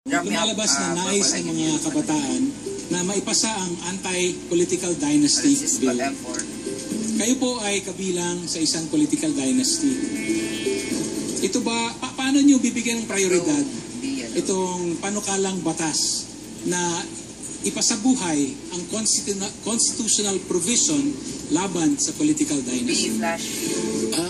Lumalabas na nais ng mga kabataan na maipasa ang anti-political dynasty bill. Kayo po ay kabilang sa isang political dynasty. Ito ba, paano nyo bibigyan ng prioridad itong panukalang batas na ipasabuhay ang constitutional provision laban sa political dynasty?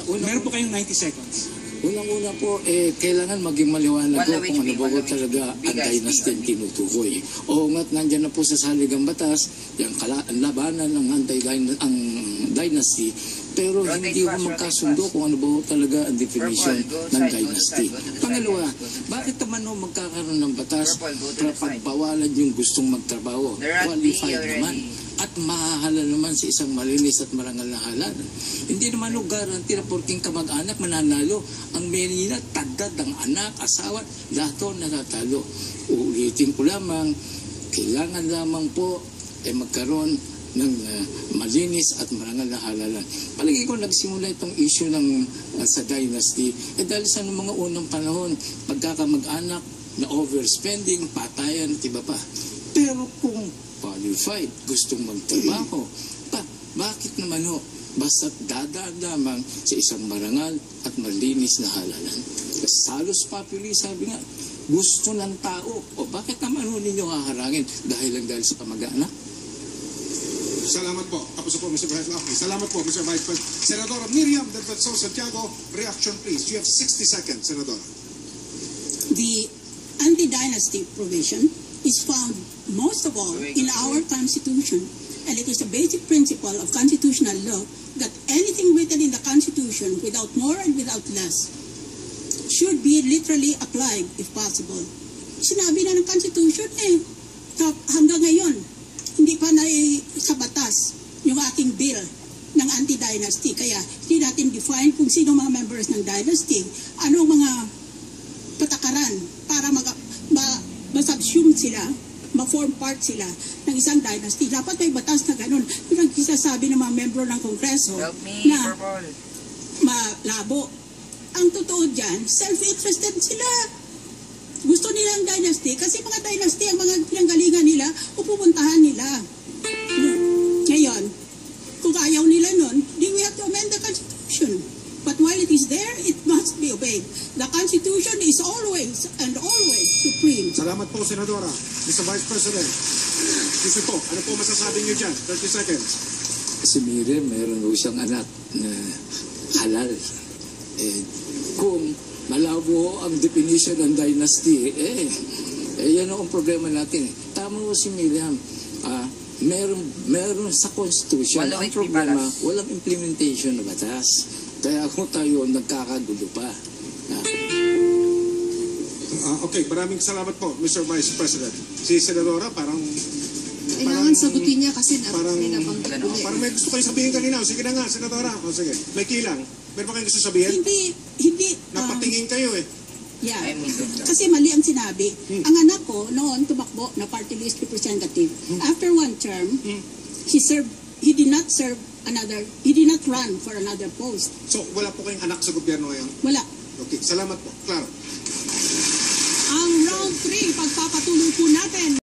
Meron po kayong 90 seconds. Unang-una po, kailangan maging maliwanag ko kung ano ba talaga ang dynasty ang tinutukoy. O nga't nandyan na po sa saligang batas, yung labanan ng dynasty, pero hindi ko magkasundo kung ano ba talaga ang definition ng dynasty. Pangalawa, bakit naman magkakaroon ng batas para pagbawalan yung gustong magtrabaho? Qualified naman. At mahahalal naman sa isang malinis at marangal na halal. Hindi naman garanti na porking kamag-anak mananalo. Ang menina, tagdad ang anak, asawa, lahat natatalo. Uulitin ko lamang, kailangan lamang po magkaroon ng malinis at marangal na halalan. Palagi ko nagsimula itong issue ng sa dynasty dahil sa mga unang panahon, pagkakamag-anak na overspending, patayan at iba pa. Pero kung qualified, gustong magtrabaho, bakit naman basta't dadaan lamang sa isang marangal at malinis na halalan? Salus populi, sabi nga, gusto ng tao. O bakit naman ninyo haharangin dahil sa kamag-anak? Salamat po. Tapos po, Mr. Vice President. Salamat po, Mr. Vice President. Senadora Miriam Del Verso Santiago, reaction please. You have 60 seconds, Senadora. The anti-dynasty provision is found most of all in our Constitution, and it is a basic principle of constitutional law that anything written in the Constitution without more and without less should be literally applied if possible. Sinabi na ng Constitution hanggang ngayon hindi pa na sa batas yung ating bill ng anti-dynasty, kaya hindi natin define kung sino mga members ng dynasty, anong mga patakaran para ma-subsume sila, ma-form part sila ng isang dynasty. Dapat may batas na ganun. Yung nagsasabi ng mga membro ng Kongreso na malabo. Ang totoo dyan, self-interested sila. Gusto nila ang dynasty kasi mga dynasty, ang mga pinanggalingan nila, pupuntahan nila. Ngayon, kung ayaw nila nun, then we have to amend the Constitution. But while it is there, it must be obeyed. The Constitution is always and always supreme. Salamat po, Senadora. Mr. Vice President, Yusuf po, ano po masasabi niyo dyan? 30 seconds. Si Miriam, meron po siyang anak na halal. Kung malabo ang definition ng dynasty, yan ang problema natin. Tama po si Miriam. Meron sa Constitution. Ang problema, walang implementation na batas. Kaya kung tayo nagkakagulo pa. Okay, maraming salamat po, Mr. Vice President. Si Senadora, parang sagutin niya kasi parang may gusto kayo sabihin kanina. Sige na nga, Senadora. O sige, may kilang. Meron ba kayong gusto sabihin? Hindi. Napatingin kayo Yeah. Kasi mali ang sinabi. Ang anak ko noon tumakbo na party list representative. After one term, he did not run for another post. So, wala po kayong anak sa gobyerno ngayon? Wala. Okay, salamat po. Claro. Ang round 3, pagpapatuloy po natin.